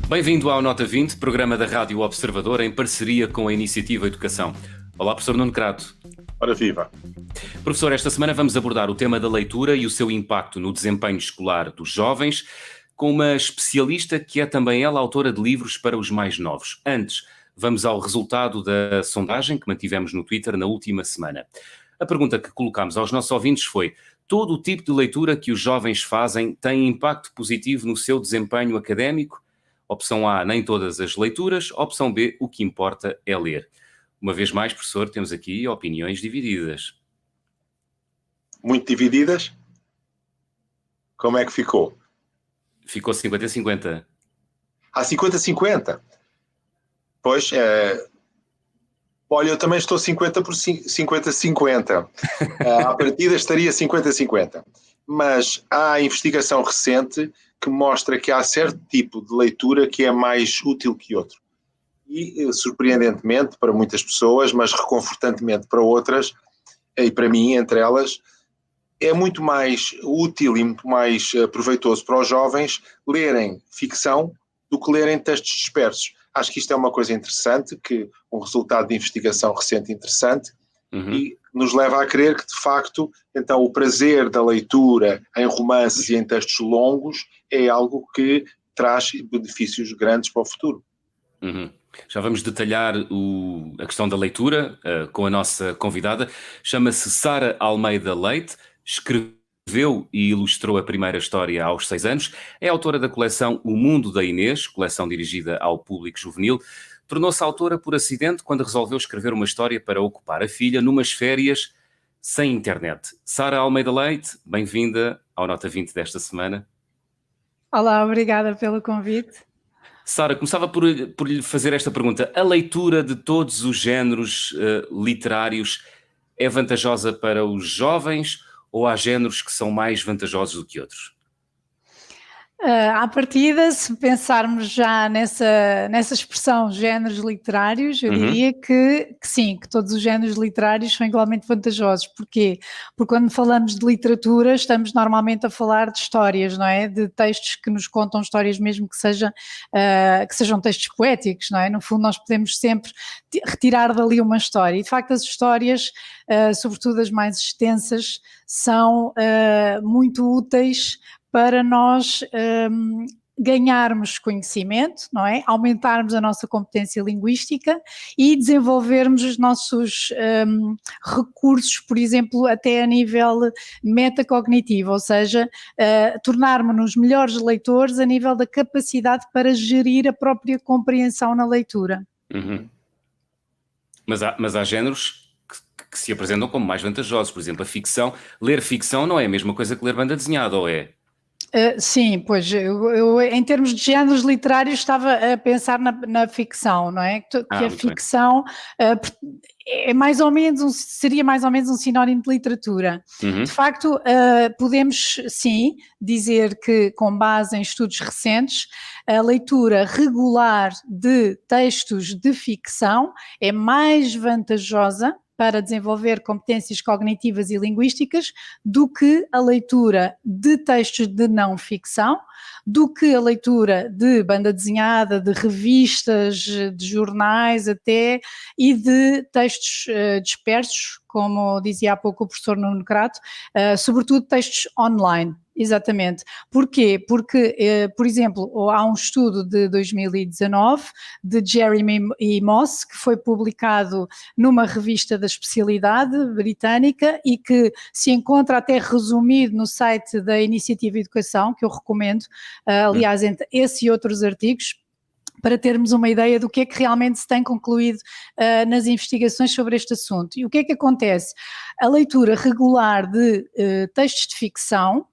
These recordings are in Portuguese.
Bem-vindo ao Nota 20, programa da Rádio Observador em parceria com a Iniciativa Educação. Olá, professor Nuno Crato. Ora viva! Professor, esta semana vamos abordar o tema da leitura e o seu impacto no desempenho escolar dos jovens, com uma especialista que é também ela autora de livros para os mais novos. Antes, vamos ao resultado da sondagem que mantivemos no Twitter na última semana. A pergunta que colocámos aos nossos ouvintes foi: todo o tipo de leitura que os jovens fazem tem impacto positivo no seu desempenho académico? Opção A, nem todas as leituras. Opção B, o que importa é ler. Uma vez mais, professor, temos aqui opiniões divididas. Muito divididas? Como é que ficou? Ficou 50-50. 50-50? Pois, olha, eu também estou 50-50. À partida estaria 50-50. Mas há investigação recente que mostra que há certo tipo de leitura que é mais útil que outro. E, surpreendentemente, para muitas pessoas, mas reconfortantemente para outras, e para mim, entre elas, é muito mais útil e muito mais proveitoso para os jovens lerem ficção do que lerem textos dispersos. Acho que isto é uma coisa interessante, um resultado de investigação recente interessante, e nos leva a crer que, de facto, então o prazer da leitura em romances e em textos longos é algo que traz benefícios grandes para o futuro. Já vamos detalhar a questão da leitura com a nossa convidada. Chama-se Sara Almeida Leite, escreveu e ilustrou a primeira história aos 6 anos, é autora da coleção O Mundo da Inês, coleção dirigida ao público juvenil. Tornou-se autora por acidente quando resolveu escrever uma história para ocupar a filha numas férias sem internet. Sara Almeida Leite, bem-vinda ao Nota 20 desta semana. Olá, obrigada pelo convite. Sara, começava por lhe fazer esta pergunta. A leitura de todos os géneros literários é vantajosa para os jovens ou há géneros que são mais vantajosos do que outros? À partida, se pensarmos já nessa expressão géneros literários, eu diria que sim, que todos os géneros literários são igualmente vantajosos. Porquê? Porque quando falamos de literatura estamos normalmente a falar de histórias, não é? De textos que nos contam histórias mesmo que sejam textos poéticos, não é? No fundo nós podemos sempre retirar dali uma história e de facto as histórias, sobretudo as mais extensas, são muito úteis para nós ganharmos conhecimento, não é? Aumentarmos a nossa competência linguística e desenvolvermos os nossos recursos, por exemplo, até a nível metacognitivo, ou seja, tornarmos-nos melhores leitores a nível da capacidade para gerir a própria compreensão na leitura. Mas há géneros que se apresentam como mais vantajosos. Por exemplo, a ficção. Ler ficção não é a mesma coisa que ler banda desenhada, ou é? Sim, pois eu em termos de géneros literários estava a pensar na ficção, não é? Que a ficção é mais ou menos seria mais ou menos um sinónimo de literatura. De facto, podemos sim dizer que, com base em estudos recentes, a leitura regular de textos de ficção é mais vantajosa para desenvolver competências cognitivas e linguísticas do que a leitura de textos de não ficção, do que a leitura de banda desenhada, de revistas, de jornais até, e de textos dispersos, como dizia há pouco o professor Nuno Crato, sobretudo textos online. Exatamente. Porquê? Porque, por exemplo, há um estudo de 2019 de Jeremy e Moss, que foi publicado numa revista da especialidade britânica e que se encontra até resumido no site da Iniciativa Educação, que eu recomendo, aliás, entre esse e outros artigos, para termos uma ideia do que é que realmente se tem concluído nas investigações sobre este assunto. E o que é que acontece? A leitura regular de textos de ficção,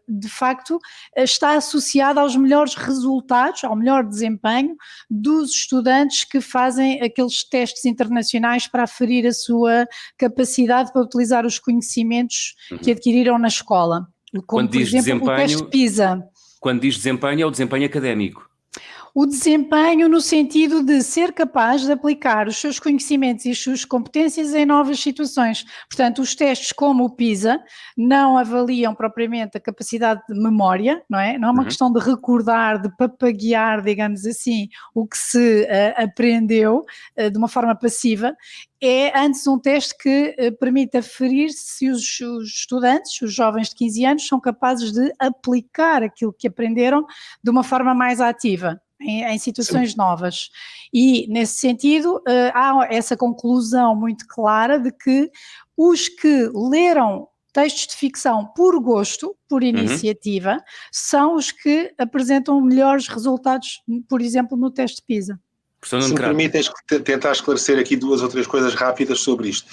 de facto, está associada aos melhores resultados, ao melhor desempenho dos estudantes que fazem aqueles testes internacionais para aferir a sua capacidade para utilizar os conhecimentos que adquiriram na escola. Como, por exemplo, o teste PISA. Quando diz desempenho, é o desempenho académico. O desempenho no sentido de ser capaz de aplicar os seus conhecimentos e as suas competências em novas situações. Portanto, os testes como o PISA não avaliam propriamente a capacidade de memória, não é? Não é uma questão de recordar, de papaguear, digamos assim, o que se aprendeu de uma forma passiva. É antes um teste que permite aferir se os estudantes, os jovens de 15 anos, são capazes de aplicar aquilo que aprenderam de uma forma mais ativa, em situações Sim. novas. E, nesse sentido, há essa conclusão muito clara de que os que leram textos de ficção por gosto, por iniciativa, são os que apresentam melhores resultados, por exemplo, no teste PISA. Se me permitem tentar esclarecer aqui 2 ou 3 coisas rápidas sobre isto.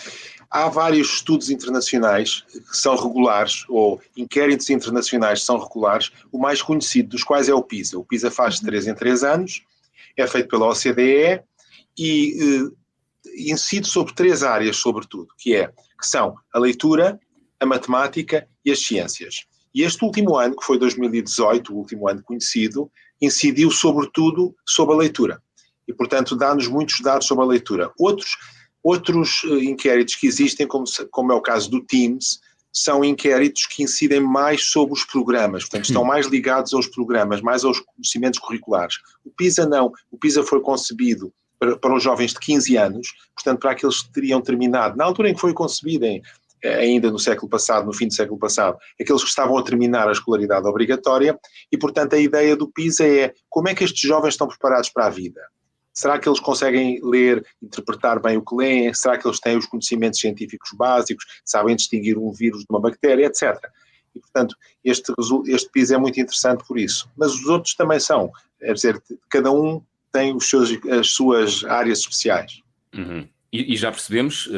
Há vários estudos internacionais que são regulares, ou inquéritos internacionais que são regulares, o mais conhecido dos quais é o PISA. O PISA faz de 3 em 3 anos, é feito pela OCDE e incide sobre 3 áreas, sobretudo, que são a leitura, a matemática e as ciências. E este último ano, que foi 2018, o último ano conhecido, incidiu sobretudo sobre a leitura. E, portanto, dá-nos muitos dados sobre a leitura. Outros inquéritos que existem, como é o caso do Teams, são inquéritos que incidem mais sobre os programas, portanto, estão mais ligados aos programas, mais aos conhecimentos curriculares. O PISA não. O PISA foi concebido para os jovens de 15 anos, portanto, para aqueles que teriam terminado, na altura em que foi concebido, ainda no século passado, no fim do século passado, aqueles que estavam a terminar a escolaridade obrigatória, e, portanto, a ideia do PISA é como é que estes jovens estão preparados para a vida? Será que eles conseguem ler, interpretar bem o que leem? Será que eles têm os conhecimentos científicos básicos? Sabem distinguir um vírus de uma bactéria, etc. E, portanto, este PISA é muito interessante por isso. Mas os outros também são. É dizer, cada um tem as suas áreas especiais. E já percebemos,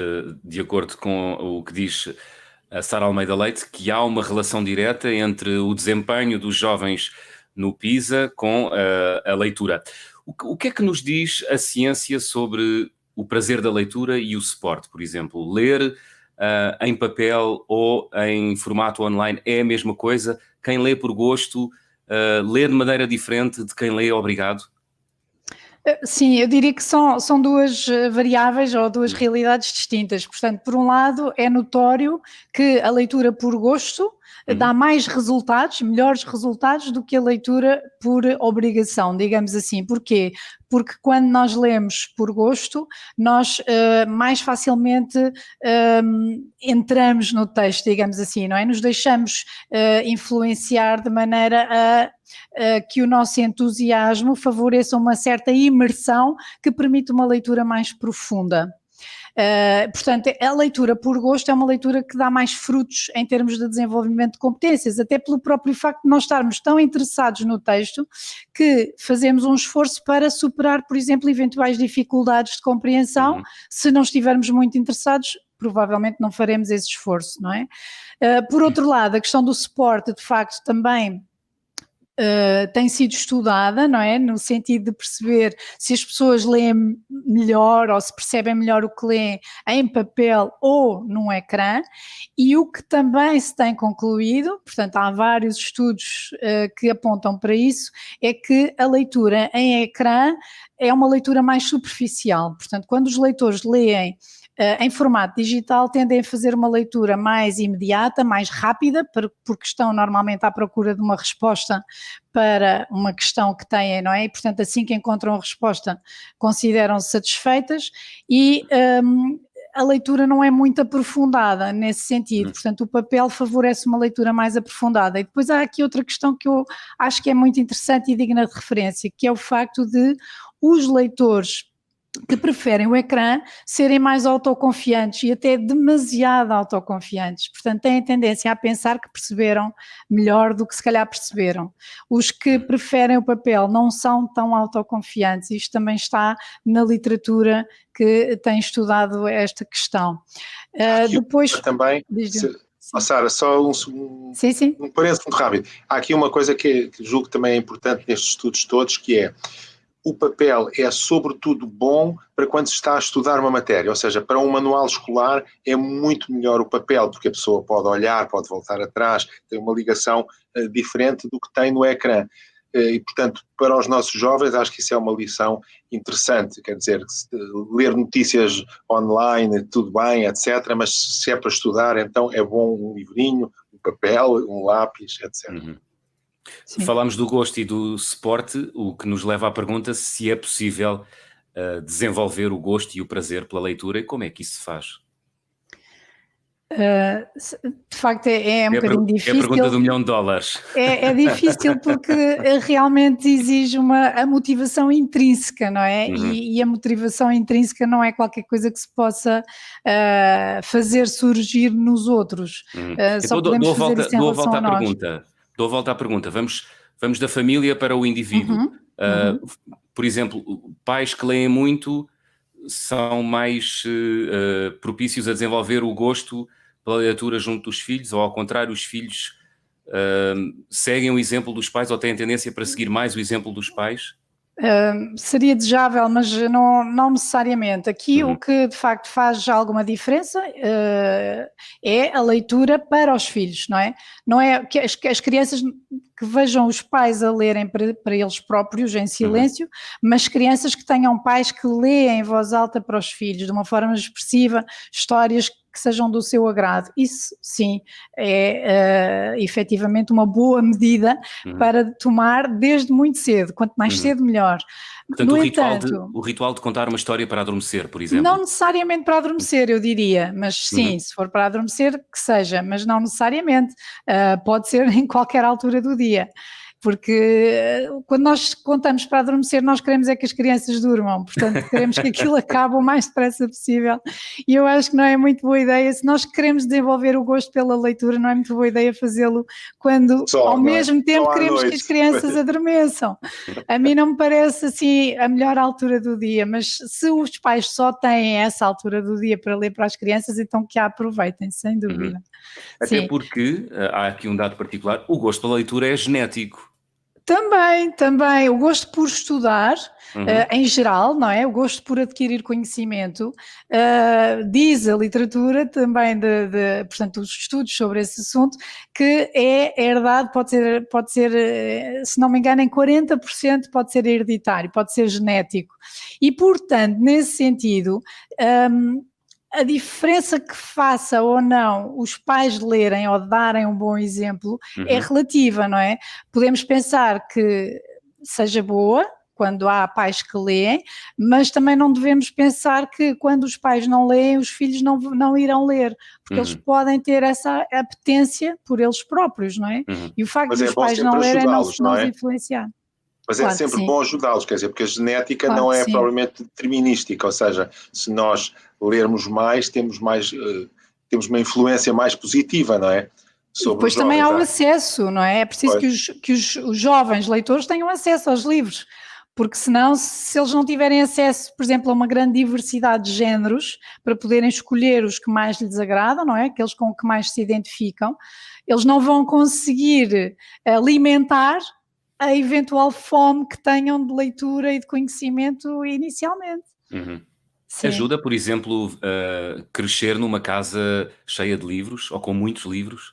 de acordo com o que diz a Sara Almeida Leite, que há uma relação direta entre o desempenho dos jovens no PISA com a leitura. O que é que nos diz a ciência sobre o prazer da leitura e o suporte, por exemplo? Ler em papel ou em formato online é a mesma coisa? Quem lê por gosto lê de maneira diferente de quem lê obrigado? Sim, eu diria que são 2 variáveis ou 2 realidades distintas. Portanto, por um lado, é notório que a leitura por gosto dá mais resultados, melhores resultados do que a leitura por obrigação, digamos assim. Porquê? Porque quando nós lemos por gosto, nós mais facilmente entramos no texto, digamos assim, não é? Nos deixamos influenciar de maneira a que o nosso entusiasmo favoreça uma certa imersão que permite uma leitura mais profunda. Portanto, a leitura por gosto é uma leitura que dá mais frutos em termos de desenvolvimento de competências, até pelo próprio facto de nós estarmos tão interessados no texto que fazemos um esforço para superar, por exemplo, eventuais dificuldades de compreensão. Se não estivermos muito interessados, provavelmente não faremos esse esforço, não é? Por outro lado, a questão do suporte, de facto, também tem sido estudada, não é? No sentido de perceber se as pessoas leem melhor ou se percebem melhor o que leem em papel ou num ecrã, e o que também se tem concluído, portanto há vários estudos que apontam para isso, é que a leitura em ecrã é uma leitura mais superficial. Portanto, quando os leitores leem em formato digital, tendem a fazer uma leitura mais imediata, mais rápida, porque estão normalmente à procura de uma resposta para uma questão que têm, não é? E, portanto, assim que encontram a resposta, consideram-se satisfeitas e a leitura não é muito aprofundada nesse sentido, portanto o papel favorece uma leitura mais aprofundada. E depois há aqui outra questão que eu acho que é muito interessante e digna de referência, que é o facto de os leitores que preferem o ecrã serem mais autoconfiantes e até demasiado autoconfiantes, portanto têm tendência a pensar que perceberam melhor do que se calhar perceberam. Os que preferem o papel não são tão autoconfiantes, isto também está na literatura que tem estudado esta questão. Depois também, Sara, só um parênteses muito rápido. Há aqui uma coisa que julgo que também é importante nestes estudos todos, que é o papel é sobretudo bom para quando se está a estudar uma matéria, ou seja, para um manual escolar é muito melhor o papel, porque a pessoa pode olhar, pode voltar atrás, tem uma ligação diferente do que tem no ecrã. e, portanto, para os nossos jovens, acho que isso é uma lição interessante, quer dizer, ler notícias online, tudo bem, etc., mas se é para estudar, então é bom um livrinho, um papel, um lápis, etc. Uhum. Falámos do gosto e do suporte, o que nos leva à pergunta se é possível desenvolver o gosto e o prazer pela leitura, e como é que isso se faz? De facto é um bocadinho difícil. É a pergunta do $1 milhão. É difícil porque realmente exige a motivação intrínseca, não é? Uhum. E a motivação intrínseca não é qualquer coisa que se possa fazer surgir nos outros. Uhum. Só Então, podemos fazer isso em relação a nós. Dou a volta à pergunta. Vamos da família para o indivíduo. Por exemplo, pais que leem muito são mais propícios a desenvolver o gosto pela leitura junto dos filhos, ou ao contrário, os filhos seguem o exemplo dos pais ou têm tendência para seguir mais o exemplo dos pais? Seria desejável, mas não necessariamente. Aqui o que de facto faz já alguma diferença é a leitura para os filhos, não é? Não é que as crianças que vejam os pais a lerem para eles próprios em silêncio, mas crianças que tenham pais que leem em voz alta para os filhos, de uma forma expressiva, histórias que sejam do seu agrado. Isso, sim, é efetivamente uma boa medida para tomar desde muito cedo. Quanto mais cedo, melhor. Portanto, No o ritual de contar uma história para adormecer, por exemplo. Não necessariamente para adormecer, eu diria, mas sim, se for para adormecer, que seja, mas não necessariamente. Pode ser em qualquer altura do dia. Porque quando nós contamos para adormecer, nós queremos é que as crianças durmam, portanto queremos que aquilo acabe o mais depressa possível, e eu acho que não é muito boa ideia, se nós queremos desenvolver o gosto pela leitura, não é muito boa ideia fazê-lo quando ao mesmo tempo queremos que as crianças adormeçam. A mim não me parece assim a melhor altura do dia, mas se os pais só têm essa altura do dia para ler para as crianças, então que a aproveitem, sem dúvida. Até porque, há aqui um dado particular, o gosto pela leitura é genético. Também, o gosto por estudar, em geral, não é? O gosto por adquirir conhecimento, diz a literatura também, portanto, os estudos sobre esse assunto, que é herdado, pode ser, se não me engano, em 40% pode ser hereditário, pode ser genético. E, portanto, nesse sentido, a diferença que faça ou não os pais lerem ou darem um bom exemplo é relativa, não é? Podemos pensar que seja boa quando há pais que leem, mas também não devemos pensar que quando os pais não leem, os filhos não irão ler, porque eles podem ter essa apetência por eles próprios, não é? E o facto de os pais não lerem não os influenciar. Mas claro, é sempre bom ajudá-los, quer dizer, porque a genética não é propriamente determinística, ou seja, se nós lermos mais, temos uma influência mais positiva, não é? Sobre depois também há o acesso, não é? É preciso que os jovens leitores tenham acesso aos livros, porque senão, se eles não tiverem acesso, por exemplo, a uma grande diversidade de géneros, para poderem escolher os que mais lhes agradam, não é? Aqueles com que mais se identificam, eles não vão conseguir alimentar a eventual fome que tenham de leitura e de conhecimento inicialmente. Ajuda, por exemplo, a crescer numa casa cheia de livros ou com muitos livros?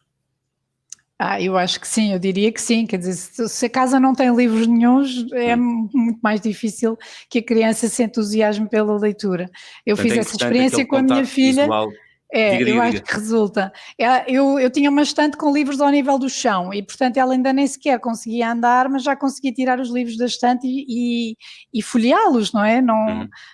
Eu acho que sim, eu diria que sim, quer dizer, se a casa não tem livros nenhuns, é muito mais difícil que a criança se entusiasme pela leitura. Eu fiz essa experiência com a minha filha. Eu acho que resulta. Eu tinha uma estante com livros ao nível do chão e, portanto, ela ainda nem sequer conseguia andar, mas já conseguia tirar os livros da estante e folheá-los, não é?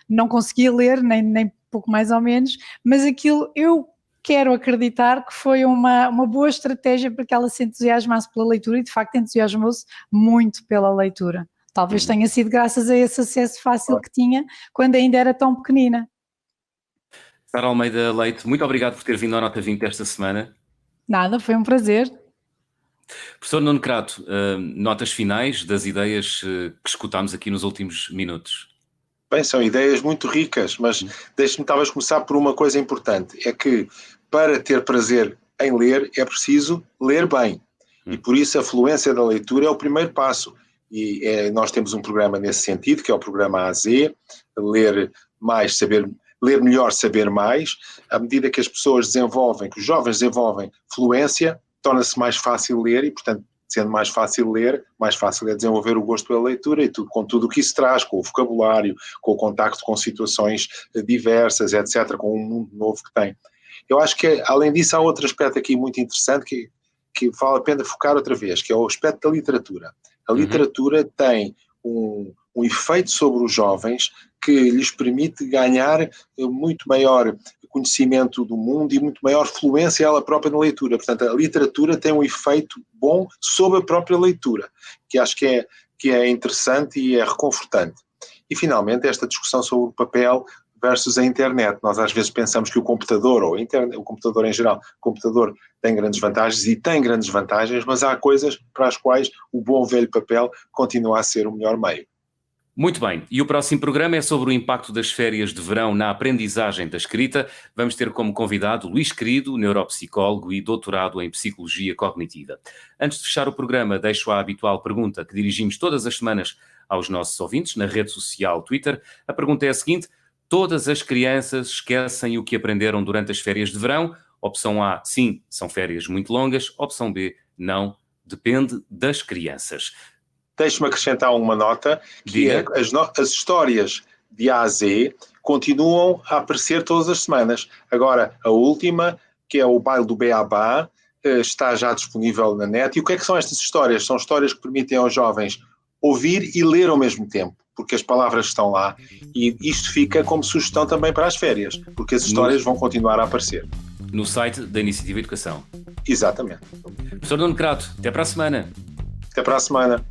Não conseguia ler, nem pouco mais ou menos, mas aquilo eu quero acreditar que foi uma boa estratégia para que ela se entusiasmasse pela leitura e, de facto, entusiasmou-se muito pela leitura. Talvez tenha sido graças a esse acesso fácil que tinha quando ainda era tão pequenina. Sara Almeida Leite, muito obrigado por ter vindo ao Nota 20 esta semana. Nada, foi um prazer. Professor Nuno Crato, notas finais das ideias que escutámos aqui nos últimos minutos. Bem, são ideias muito ricas, mas deixe-me talvez começar por uma coisa importante, é que para ter prazer em ler é preciso ler bem, e por isso a fluência da leitura é o primeiro passo, e nós temos um programa nesse sentido, que é o programa AZ, ler melhor, saber mais. À medida que as pessoas desenvolvem, que os jovens desenvolvem fluência, torna-se mais fácil ler e, portanto, Sendo mais fácil ler, mais fácil é desenvolver o gosto pela leitura e tudo, com tudo o que isso traz, com o vocabulário, com o contacto com situações diversas, etc., com um mundo novo que tem. Eu acho que, além disso, há outro aspecto aqui muito interessante que vale a pena focar outra vez, que é o aspecto da literatura. A literatura tem um efeito sobre os jovens que lhes permite ganhar muito maior conhecimento do mundo e muito maior fluência ela própria na leitura. Portanto, a literatura tem um efeito bom sobre a própria leitura, que acho que é interessante e é reconfortante. E, finalmente, esta discussão sobre o papel versus a internet. Nós às vezes pensamos que o computador, ou o computador em geral, o computador tem grandes vantagens e tem grandes vantagens, mas há coisas para as quais o bom velho papel continua a ser o melhor meio. Muito bem, e o próximo programa é sobre o impacto das férias de verão na aprendizagem da escrita. Vamos ter como convidado Luís Querido, neuropsicólogo e doutorado em Psicologia Cognitiva. Antes de fechar o programa, deixo a habitual pergunta que dirigimos todas as semanas aos nossos ouvintes na rede social Twitter. A pergunta é a seguinte: todas as crianças esquecem o que aprenderam durante as férias de verão? Opção A, sim, são férias muito longas. Opção B, não, depende das crianças. Deixe-me acrescentar uma nota, que é as histórias de A a Z continuam a aparecer todas as semanas. Agora, a última, que é o Baile do Beabá, está já disponível na net. E o que é que são estas histórias? São histórias que permitem aos jovens ouvir e ler ao mesmo tempo, porque as palavras estão lá. E isto fica como sugestão também para as férias, porque as histórias vão continuar a aparecer. No site da Iniciativa Educação. Exatamente. Professor Nuno Crato, até para a semana. Até para a semana.